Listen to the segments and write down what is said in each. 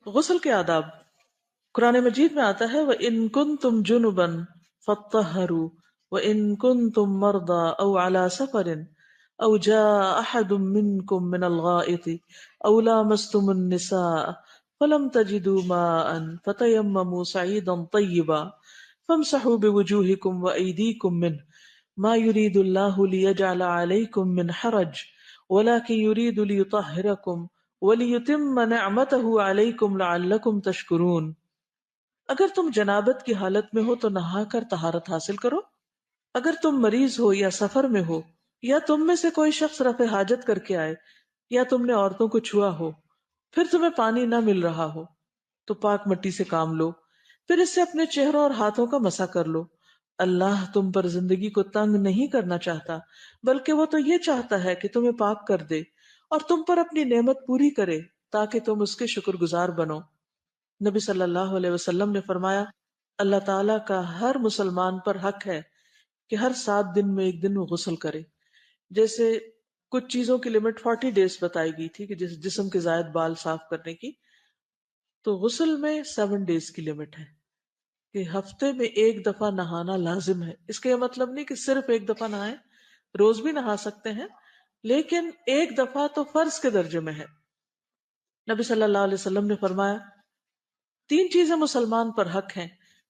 غسل کے آداب قرآن مجید میں آتا ہے وَإِن كُنتُمْ جُنُبًا فَاطَّهَّرُوا وَإِن كُنتُمْ مَرْضَىٰ أَوْ عَلَىٰ سَفَرٍ أَوْ جَاءَ أَحَدٌ مِّنكُم مِّنَ الْغَائِطِ أَوْ لَامَسْتُمُ النِّسَاءَ فَلَمْ تَجِدُوا مَاءً فَتَيَمَّمُوا صَعِيدًا طَيِّبًا فَامْسَحُوا بِوُجُوهِكُمْ وَأَيْدِيكُم مِّنْهُ مَا يُرِيدُ اللَّهُ لِيَجْعَلَ عَلَيْكُم مِّنْ حَرَجٍ وَلَٰكِن يُرِيدُ لِيُطَهِّرَكُمْ وَلِيُتِمَّ نِعْمَتَهُ عَلَيْكُمْ لَعَلَّكُمْ تَشْكُرُونَ۔ اگر تم جنابت کی حالت میں ہو تو نہا کر طہارت حاصل کرو، اگر تم مریض ہو یا سفر میں ہو یا تم میں سے کوئی شخص رفع حاجت کر کے آئے یا تم نے عورتوں کو چھوا ہو پھر تمہیں پانی نہ مل رہا ہو تو پاک مٹی سے کام لو، پھر اس سے اپنے چہروں اور ہاتھوں کا مسح کر لو۔ اللہ تم پر زندگی کو تنگ نہیں کرنا چاہتا بلکہ وہ تو یہ چاہتا ہے کہ تمہیں پاک کر دے اور تم پر اپنی نعمت پوری کرے تاکہ تم اس کے شکر گزار بنو۔ نبی صلی اللہ علیہ وسلم نے فرمایا اللہ تعالیٰ کا ہر مسلمان پر حق ہے کہ ہر 7 دن میں ایک دن وہ غسل کرے۔ جیسے کچھ چیزوں کی لمٹ 40 ڈیز بتائی گئی تھی کہ جسم کے زائد بال صاف کرنے کی، تو غسل میں 7 ڈیز کی لمٹ ہے کہ ہفتے میں ایک دفعہ نہانا لازم ہے۔ اس کا یہ مطلب نہیں کہ صرف ایک دفعہ نہائیں، روز بھی نہا سکتے ہیں، لیکن ایک دفعہ تو فرض کے درجے میں ہے۔ نبی صلی اللہ علیہ وسلم نے فرمایا 3 چیزیں مسلمان پر حق ہیں: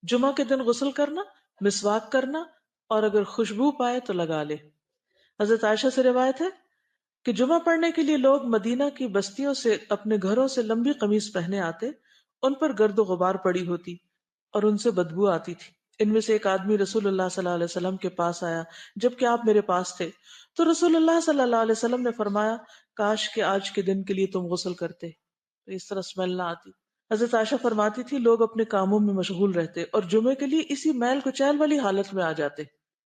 جمعہ کے دن غسل کرنا، مسواک کرنا، اور اگر خوشبو پائے تو لگا لے۔ حضرت عائشہ سے روایت ہے کہ جمعہ پڑھنے کے لیے لوگ مدینہ کی بستیوں سے اپنے گھروں سے لمبی قمیص پہنے آتے، ان پر گرد و غبار پڑی ہوتی اور ان سے بدبو آتی تھی۔ ان میں سے ایک آدمی رسول اللہ صلی اللہ علیہ وسلم کے پاس آیا جبکہ آپ میرے پاس تھے، تو رسول اللہ صلی اللہ علیہ وسلم نے فرمایا کاش کہ آج کے دن کے لیے تم غسل کرتے تو اس طرح اسمیل نہ آتی۔ حضرت عائشہ فرماتی تھی لوگ اپنے کاموں میں مشغول رہتے اور جمعے کے لیے اسی میل کچیل والی حالت میں آ جاتے،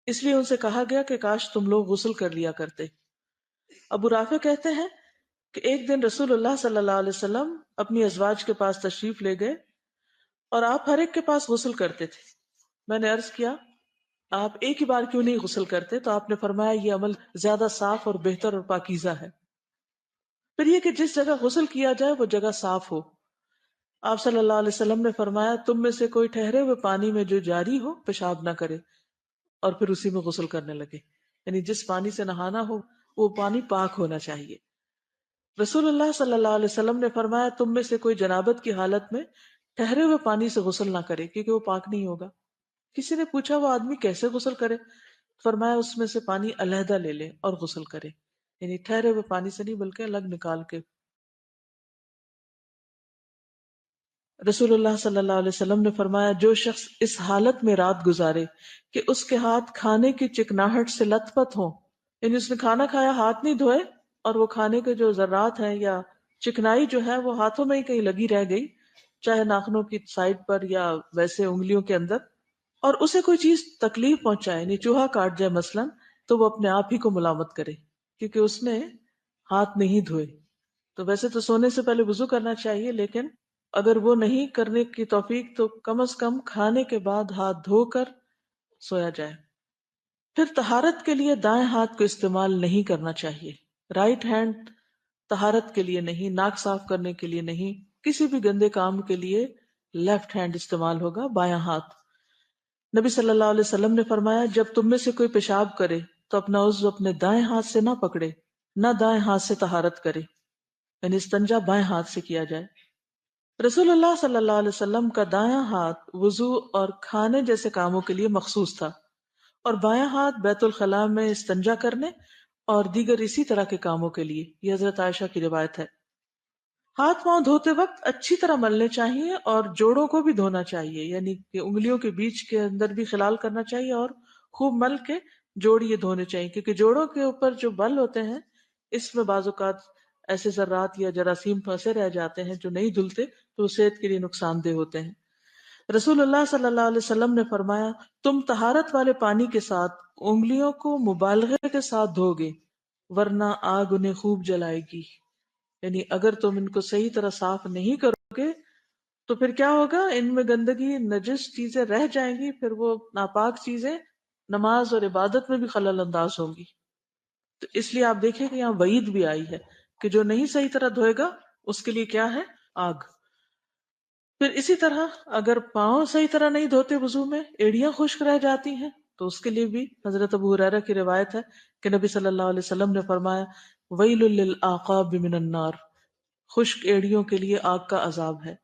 اس لیے ان سے کہا گیا کہ کاش تم لوگ غسل کر لیا کرتے۔ ابو رافع کہتے ہیں کہ ایک دن رسول اللہ صلی اللہ علیہ وسلم اپنی ازواج کے پاس تشریف لے گئے اور آپ ہر ایک کے پاس غسل کرتے تھے۔ میں نے عرض کیا آپ ایک ہی بار کیوں نہیں غسل کرتے؟ تو آپ نے فرمایا یہ عمل زیادہ صاف اور بہتر اور پاکیزہ ہے۔ پھر یہ کہ جس جگہ غسل کیا جائے وہ جگہ صاف ہو۔ آپ صلی اللہ علیہ وسلم نے فرمایا تم میں سے کوئی ٹھہرے ہوئے پانی میں جو جاری ہو پیشاب نہ کرے اور پھر اسی میں غسل کرنے لگے، یعنی جس پانی سے نہانا ہو وہ پانی پاک ہونا چاہیے۔ رسول اللہ صلی اللہ علیہ وسلم نے فرمایا تم میں سے کوئی جنابت کی حالت میں ٹھہرے ہوئے پانی سے غسل نہ کرے کیونکہ وہ پاک نہیں ہوگا۔ کسی نے پوچھا وہ آدمی کیسے غسل کرے؟ فرمایا اس میں سے پانی علیحدہ لے لے اور غسل کرے، یعنی ٹھہرے ہوئے پانی سے نہیں بلکہ الگ نکال کے۔ رسول اللہ صلی اللہ علیہ وسلم نے فرمایا جو شخص اس حالت میں رات گزارے کہ اس کے ہاتھ کھانے کی چکناہٹ سے لت پت ہوں، یعنی اس نے کھانا کھایا ہاتھ نہیں دھوئے اور وہ کھانے کے جو ذرات ہیں یا چکنائی جو ہے وہ ہاتھوں میں ہی کہیں لگی رہ گئی، چاہے ناخنوں کی سائڈ پر یا ویسے انگلیوں کے اندر، اور اسے کوئی چیز تکلیف پہنچائے، یعنی چوہا کاٹ جائے مثلاً، تو وہ اپنے آپ ہی کو ملامت کرے کیونکہ اس نے ہاتھ نہیں دھوئے۔ تو ویسے تو سونے سے پہلے وضو کرنا چاہیے، لیکن اگر وہ نہیں کرنے کی توفیق تو کم از کم کھانے کے بعد ہاتھ دھو کر سویا جائے۔ پھر طہارت کے لیے دائیں ہاتھ کو استعمال نہیں کرنا چاہیے۔ رائٹ ہینڈ طہارت کے لیے نہیں، ناک صاف کرنے کے لیے نہیں، کسی بھی گندے کام کے لیے لیفٹ ہینڈ استعمال ہوگا، بایاں ہاتھ۔ نبی صلی اللہ علیہ وسلم نے فرمایا جب تم میں سے کوئی پیشاب کرے تو اپنا عضو اپنے دائیں ہاتھ سے نہ پکڑے، نہ دائیں ہاتھ سے طہارت کرے، یعنی استنجا بائیں ہاتھ سے کیا جائے۔ رسول اللہ صلی اللہ علیہ وسلم کا دایاں ہاتھ وضو اور کھانے جیسے کاموں کے لیے مخصوص تھا اور بایاں ہاتھ بیت الخلاء میں استنجا کرنے اور دیگر اسی طرح کے کاموں کے لیے۔ یہ حضرت عائشہ کی روایت ہے۔ ہاتھ پاؤں دھوتے وقت اچھی طرح ملنے چاہیے اور جوڑوں کو بھی دھونا چاہیے، یعنی کہ انگلیوں کے بیچ کے اندر بھی خلال کرنا چاہیے اور خوب مل کے جوڑ یہ دھونے چاہیے، کیونکہ جوڑوں کے اوپر جو بل ہوتے ہیں اس میں بعض اوقات ایسے ذرات یا جراثیم پھنسے رہ جاتے ہیں جو نہیں دھلتے تو صحت کے لیے نقصان دہ ہوتے ہیں۔ رسول اللہ صلی اللہ علیہ وسلم نے فرمایا تم طہارت والے پانی کے ساتھ انگلیوں کو مبالغے کے ساتھ دھو گے ورنہ آگ انہیں خوب جلائے گی، یعنی اگر تم ان کو صحیح طرح صاف نہیں کرو گے تو پھر کیا ہوگا، ان میں گندگی نجس چیزیں رہ جائیں گی، پھر وہ ناپاک چیزیں نماز اور عبادت میں بھی خلل انداز ہوں گی۔ تو اس لیے آپ دیکھیں کہ یہاں وعید بھی آئی ہے کہ جو نہیں صحیح طرح دھوئے گا اس کے لیے کیا ہے، آگ۔ پھر اسی طرح اگر پاؤں صحیح طرح نہیں دھوتے وضو میں، ایڑیاں خشک رہ جاتی ہیں، تو اس کے لیے بھی حضرت ابو ہریرہ کی روایت ہے کہ نبی صلی اللہ علیہ وسلم نے فرمایا ویل للعقاب من النار، خشک ایڑیوں کے لیے آگ کا عذاب ہے۔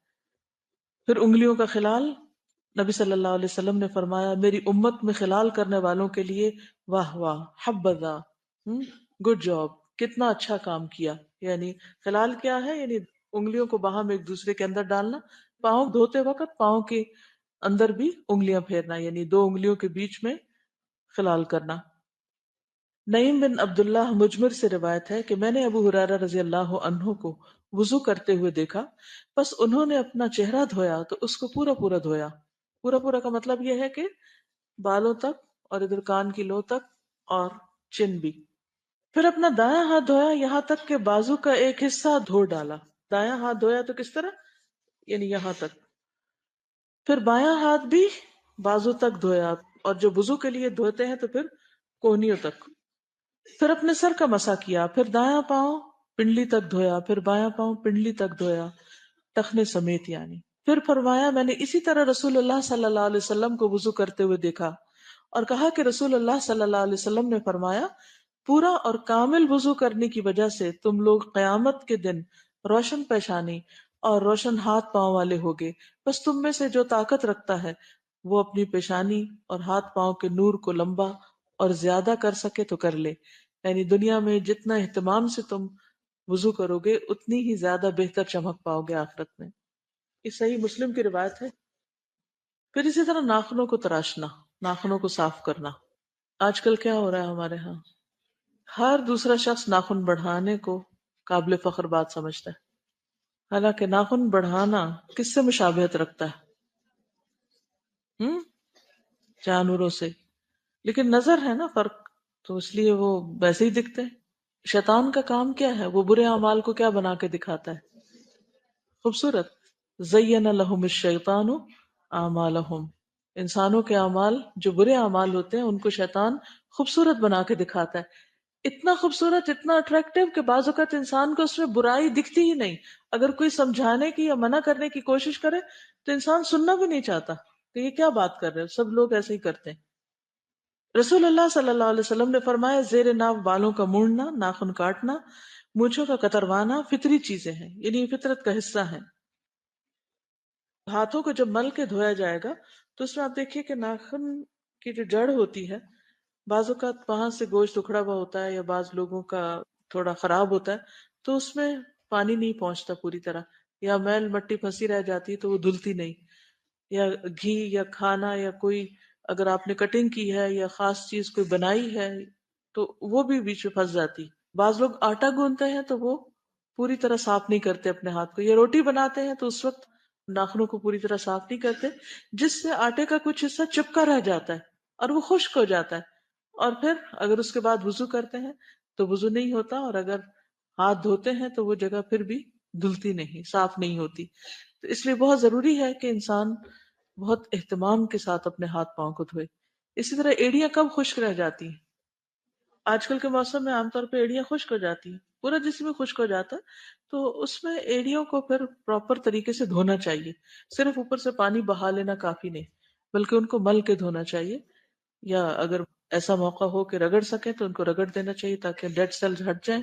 پھر انگلیوں کا خلال، نبی صلی اللہ علیہ وسلم نے فرمایا میری امت میں خلال کرنے والوں کے لیے واہ واہ حبذا، گڈ جاب، کتنا اچھا کام کیا۔ یعنی خلال کیا ہے؟ یعنی انگلیوں کو باہم ایک دوسرے کے اندر ڈالنا، پاؤں دھوتے وقت پاؤں کے اندر بھی انگلیاں پھیرنا، یعنی دو انگلیوں کے بیچ میں خلال کرنا۔ نعیم بن عبداللہ مجمر سے روایت ہے کہ میں نے ابو ہریرہ رضی اللہ عنہ کو وضو کرتے ہوئے دیکھا، بس انہوں نے اپنا چہرہ دھویا تو اس کو پورا پورا دھویا۔ پورا پورا کا مطلب یہ ہے کہ بالوں تک اور ادھر کان کی لو تک اور چن بھی۔ پھر اپنا دایاں ہاتھ دھویا یہاں تک کہ بازو کا ایک حصہ دھو ڈالا۔ دایاں ہاتھ دھویا تو کس طرح؟ یعنی یہاں تک۔ پھر بایاں ہاتھ بھی بازو تک دھویا، اور جو وضو کے لیے دھوتے ہیں تو پھر کونیوں تک۔ پھر اپنے سر کا مسح کیا، پھر دایاں پاؤں پنڈلی تک دھویا، پھر بایاں پاؤں پنڈلی تک دھویا، ٹخنے سمیت یعنی۔ پھر فرمایا میں نے اسی طرح رسول اللہ صلی اللہ علیہ وسلم کو وضو کرتے ہوئے دیکھا، اور کہا کہ رسول اللہ صلی اللہ علیہ وسلم نے فرمایا پورا اور کامل وضو کرنے کی وجہ سے تم لوگ قیامت کے دن روشن پیشانی اور روشن ہاتھ پاؤں والے ہوگے، بس تم میں سے جو طاقت رکھتا ہے وہ اپنی پیشانی اور ہاتھ پاؤں کے نور کو لمبا اور زیادہ کر سکے تو کر لے۔ یعنی دنیا میں جتنا اہتمام سے تم وضو کرو گے اتنی ہی زیادہ بہتر چمک پاؤ گے آخرت میں۔ یہ صحیح مسلم کی روایت ہے۔ پھر اسی طرح ناخنوں کو تراشنا، ناخنوں کو صاف کرنا۔ آج کل کیا ہو رہا ہے ہمارے ہاں، ہر دوسرا شخص ناخن بڑھانے کو قابل فخر بات سمجھتا ہے، حالانکہ ناخن بڑھانا کس سے مشابہت رکھتا ہے؟ جانوروں سے، لیکن نظر ہے نا فرق، تو اس لیے وہ ویسے ہی دکھتے ہیں۔ شیطان کا کام کیا ہے؟ وہ برے اعمال کو کیا بنا کے دکھاتا ہے؟ خوبصورت۔ زین لہم الشیطان اعمالہم، انسانوں کے اعمال جو برے اعمال ہوتے ہیں ان کو شیطان خوبصورت بنا کے دکھاتا ہے، اتنا خوبصورت، اتنا اٹریکٹیو کہ بعض اوقات انسان کو اس میں برائی دکھتی ہی نہیں۔ اگر کوئی سمجھانے کی یا منع کرنے کی کوشش کرے تو انسان سننا بھی نہیں چاہتا کہ یہ کیا بات کر رہے ہیں، سب لوگ ایسے ہی کرتے ہیں۔ رسول اللہ صلی اللہ علیہ وسلم نے فرمایا زیر ناف بالوں کا مونڈنا، ناخن کاٹنا، مونچھوں کا کتروانا فطری چیزیں ہیں، یعنی یہ فطرت کا حصہ ہیں۔ ہاتھوں کو جب مل کے دھویا جائے گا تو اس میں آپ دیکھیے کہ ناخن کی جو جڑ ہوتی ہے، بعض اوقات وہاں سے گوشت اکھڑا ہوا ہوتا ہے یا بعض لوگوں کا تھوڑا خراب ہوتا ہے تو اس میں پانی نہیں پہنچتا پوری طرح، یا میل مٹی پھنسی رہ جاتی ہے تو وہ دھلتی نہیں، یا گھی یا کھانا یا کوئی اگر آپ نے کٹنگ کی ہے یا خاص چیز کوئی بنائی ہے تو وہ بھی بیچ میں پھنس جاتی۔ بعض لوگ آٹا گوندتے ہیں تو وہ پوری طرح صاف نہیں کرتے اپنے ہاتھ کو، یا روٹی بناتے ہیں تو اس وقت ناخنوں کو پوری طرح صاف نہیں کرتے، جس سے آٹے کا کچھ حصہ چپکا رہ جاتا ہے اور وہ خشک ہو جاتا ہے، اور پھر اگر اس کے بعد وضو کرتے ہیں تو وضو نہیں ہوتا، اور اگر ہاتھ دھوتے ہیں تو وہ جگہ پھر بھی دھلتی نہیں، صاف نہیں ہوتی۔ تو اس لیے بہت ضروری ہے کہ انسان بہت اہتمام کے ساتھ اپنے ہاتھ پاؤں کو دھوئے۔ اسی طرح ایڑیاں کب خشک رہ جاتی ہیں؟ آج کل کے موسم میں عام طور پہ ایڑیاں خشک ہو جاتی ہیں، پورا جسم خشک ہو جاتا ہے، تو اس میں ایڑیوں کو پھر پراپر طریقے سے دھونا چاہیے۔ صرف اوپر سے پانی بہا لینا کافی نہیں، بلکہ ان کو مل کے دھونا چاہیے، یا اگر ایسا موقع ہو کہ رگڑ سکے تو ان کو رگڑ دینا چاہیے تاکہ ڈیڈ سیلز ہٹ جائیں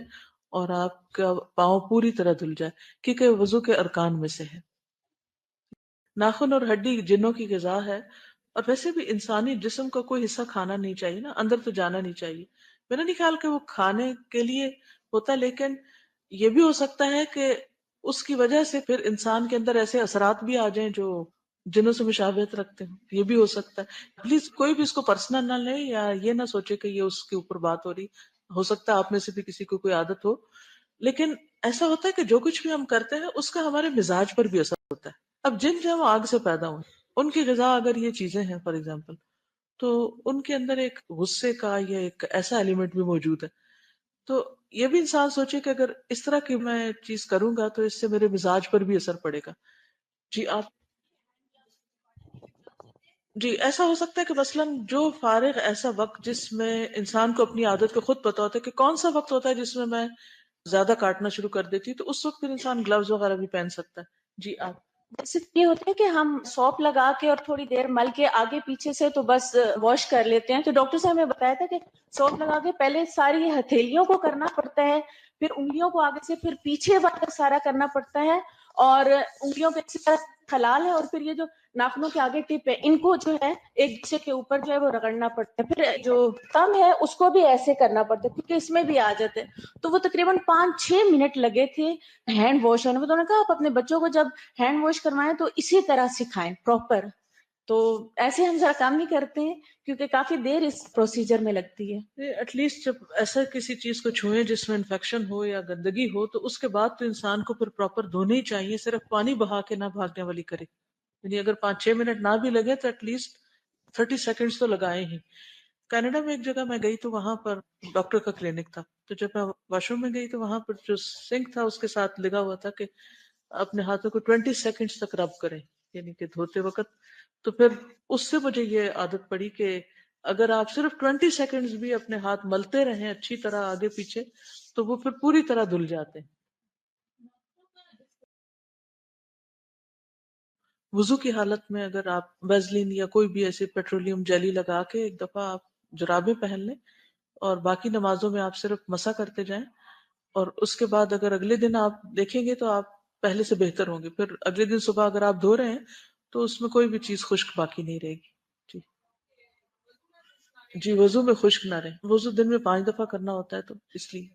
اور آپ کا پاؤں پوری طرح دھل جائے، کیونکہ وضو کے ارکان میں سے ہے۔ ناخن اور ہڈی جنوں کی غذا ہے، اور ویسے بھی انسانی جسم کا کوئی حصہ کھانا نہیں چاہیے نا، اندر تو جانا نہیں چاہیے۔ میرا نہیں خیال کہ وہ کھانے کے لیے ہوتا، لیکن یہ بھی ہو سکتا ہے کہ اس کی وجہ سے پھر انسان کے اندر ایسے اثرات بھی آ جائیں جو جنوں سے مشابہت رکھتے ہیں، یہ بھی ہو سکتا ہے۔ پلیز کوئی بھی اس کو پرسنل نہ لے یا یہ نہ سوچے کہ یہ اس کے اوپر بات ہو رہی، ہو سکتا ہے آپ میں سے بھی کسی کو کوئی عادت ہو، لیکن ایسا ہوتا ہے کہ جو کچھ بھی ہم کرتے ہیں اس کا ہمارے مزاج پر بھی اثر ہوتا ہے۔ اب جن جو ہم آگ سے پیدا ہوئے ان کی غذا اگر یہ چیزیں ہیں فار ایگزامپل، تو ان کے اندر ایک غصے کا یا ایک ایسا ایلیمنٹ بھی موجود ہے، تو یہ بھی انسان سوچے کہ اگر اس طرح کی میں چیز کروں گا تو اس سے میرے مزاج پر بھی اثر پڑے گا۔ جی آپ، جی ایسا ہو سکتا ہے کہ مثلاً جو فارغ ایسا وقت جس میں انسان کو اپنی عادت کو خود پتا ہوتا ہے کہ کون سا وقت ہوتا ہے جس میں زیادہ کاٹنا شروع کر دیتی، تو اس وقت پھر انسان گلوز وغیرہ بھی پہن سکتا ہے۔ جی آپ، صرف یہ ہوتا ہے کہ ہم سوپ لگا کے اور تھوڑی دیر مل کے آگے پیچھے سے تو بس واش کر لیتے ہیں. تو ڈاکٹر صاحب نے بتایا تھا کہ سوپ لگا کے پہلے ساری ہتھیلیوں کو کرنا پڑتا ہے, پھر انگلیوں کو آگے سے پھر پیچھے والا سارا کرنا پڑتا ہے, اور انگلیوں پہ اسی طرح خلال ہے, اور پھر یہ جو ناخنوں کے آگے ٹپ ہے ان کو جو ہے ایک دوسرے کے اوپر جو ہے وہ رگڑنا پڑتا ہے. پھر جو تم ہے اس کو بھی ایسے کرنا پڑتا ہے کیونکہ اس میں بھی عادت ہے. تو وہ تقریباً 5-6 منٹ لگے تھے ہینڈ واش ہونے میں. تو انہوں نے کہا آپ اپنے بچوں کو جب ہینڈ واش کروائیں تو اسی طرح سکھائیں پراپر. تو ایسے ہم ذرا کام نہیں کرتے ہیں کیونکہ کافی دیر اس پروسیجر میں لگتی ہے. ایٹ لیسٹ جب ایسا کسی چیز کو چھوئیں جس میں انفیکشن ہو یا گندگی ہو تو اس کے بعد تو انسان کو پھر پراپر دھونے ہی چاہیے, صرف پانی بہا کے نہ بھاگنے والی کرے. یعنی اگر 5-6 منٹ نہ بھی لگے تو ایٹ لیسٹ 30 سیکنڈز تو لگائے ہی. کینیڈا میں ایک جگہ میں گئی تو وہاں پر ڈاکٹر کا کلینک تھا, تو جب میں واش روم میں گئی تو وہاں پر جو سنک تھا اس کے ساتھ لگا ہوا تھا کہ اپنے ہاتھوں کو 20 سیکنڈز تک رب کریں, یعنی کہ دھوتے وقت. تو پھر اس سے مجھے یہ عادت پڑی کہ اگر آپ صرف 20 سیکنڈز بھی اپنے ہاتھ ملتے رہیں اچھی طرح آگے پیچھے تو وہ پھر پوری طرح دھل جاتے ہیں. وضو کی حالت میں اگر آپ ویزلین یا کوئی بھی ایسی پیٹرولیم جیلی لگا کے ایک دفعہ آپ جرابیں پہن لیں اور باقی نمازوں میں آپ صرف مسح کرتے جائیں, اور اس کے بعد اگر اگلے دن آپ دیکھیں گے تو آپ پہلے سے بہتر ہوں گے. پھر اگلے دن صبح اگر آپ دھو رہے ہیں تو اس میں کوئی بھی چیز خشک باقی نہیں رہے گی. جی جی, وضو میں خشک نہ رہے. وضو دن میں 5 دفعہ کرنا ہوتا ہے تو اس لیے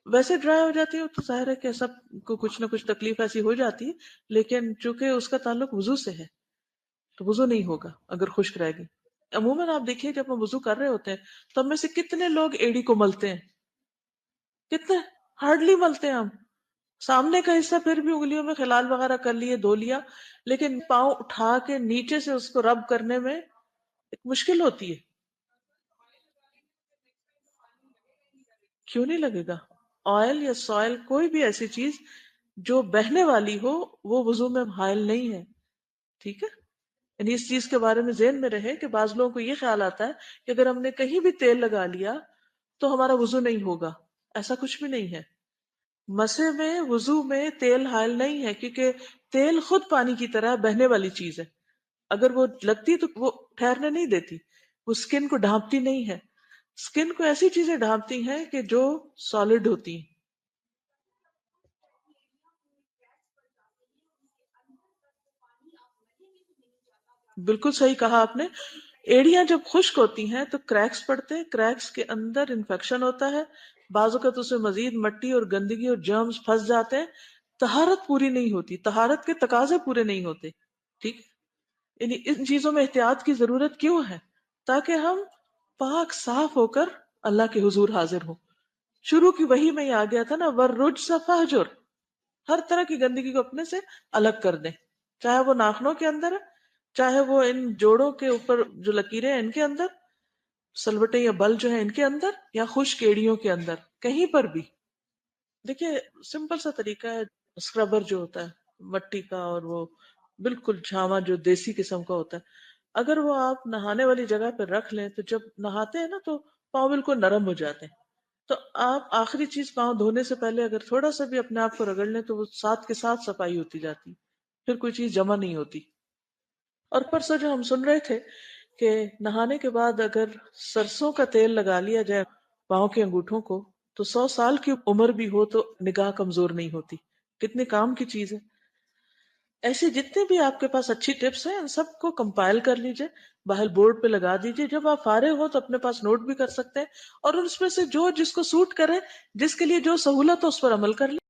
ویسے ڈرائی ہو جاتی ہے تو ظاہر ہے کہ سب کو کچھ نہ کچھ تکلیف ایسی ہو جاتی ہے, لیکن چونکہ اس کا تعلق وضو سے ہے تو وضو نہیں ہوگا اگر خشک رہے گی. عموماً آپ دیکھیے جب ہم وضو کر رہے ہوتے ہیں تو ہم میں سے کتنے لوگ ایڑی کو ملتے ہیں, کتنے ہارڈلی ملتے ہیں ہم. سامنے کا حصہ پھر بھی انگلیوں میں خلال وغیرہ کر لیے, دھو لیا, لیکن پاؤں اٹھا کے نیچے سے اس کو رب کرنے میں ایک مشکل ہوتی ہے. کیوں نہیں لگے گا؟ آئل یا سوائل کوئی بھی ایسی چیز جو بہنے والی ہو وہ وضو میں حائل نہیں ہے. ٹھیک ہے, یعنی اس چیز کے بارے میں ذہن میں رہے کہ بعض لوگوں کو یہ خیال آتا ہے کہ اگر ہم نے کہیں بھی تیل لگا لیا تو ہمارا وضو نہیں ہوگا. ایسا کچھ بھی نہیں ہے. مسے میں وضو میں تیل حائل نہیں ہے کیونکہ تیل خود پانی کی طرح بہنے والی چیز ہے. اگر وہ لگتی تو وہ ٹھہرنے نہیں دیتی, وہ اسکن کو ڈھانپتی نہیں ہے. اسکن کو ایسی چیزیں ڈھانپتی ہیں کہ جو سالڈ ہوتی ہیں. بالکل صحیح کہا آپ نے. ایڑیاں جب خشک ہوتی ہیں تو کریکس پڑتے ہیں, کریکس کے اندر انفیکشن ہوتا ہے, بعض اوقات اس میں مزید مٹی اور گندگی اور جرمز پھنس جاتے ہیں. طہارت پوری نہیں ہوتی, طہارت کے تقاضے پورے نہیں ہوتے. ٹھیک, یعنی ان چیزوں میں احتیاط کی ضرورت کیوں ہے؟ تاکہ ہم پاک صاف ہو کر اللہ کے حضور حاضر ہوں. شروع کی وحی میں یہ آ گیا تھا نا, ورج فہجر, ہر طرح کی گندگی کو اپنے سے الگ کر دیں, چاہے وہ ناخنوں کے اندر ہے, چاہے وہ ان جوڑوں کے اوپر جو لکیریں ہیں ان کے اندر, سلوٹے یا بل جو ہے ان کے اندر, یا خشک ایڑیوں کے اندر, کہیں پر بھی. دیکھیے سمپل سا طریقہ ہے, اسکربر جو ہوتا ہے مٹی کا اور وہ بالکل جھاما جو دیسی قسم کا ہوتا ہے, اگر وہ آپ نہانے والی جگہ پہ رکھ لیں تو جب نہاتے ہیں نا تو پاؤں بالکل نرم ہو جاتے ہیں. تو آپ آخری چیز پاؤں دھونے سے پہلے اگر تھوڑا سا بھی اپنے آپ کو رگڑ لیں تو وہ ساتھ کے ساتھ صفائی ہوتی جاتی, پھر کوئی چیز جمع نہیں ہوتی. اور پرسوں جو ہم سن رہے تھے کہ نہانے کے بعد اگر سرسوں کا تیل لگا لیا جائے پاؤں کے انگوٹھوں کو تو 100 سال کی عمر بھی ہو تو نگاہ کمزور نہیں ہوتی. کتنے کام کی چیز ہے. ایسے جتنے بھی آپ کے پاس اچھی ٹپس ہیں ان سب کو کمپائل کر لیجئے, باہر بورڈ پہ لگا دیجئے. جب آپ فارغ ہو تو اپنے پاس نوٹ بھی کر سکتے ہیں, اور اس میں سے جو جس کو سوٹ کرے, جس کے لیے جو سہولت ہو اس پر عمل کر لیں.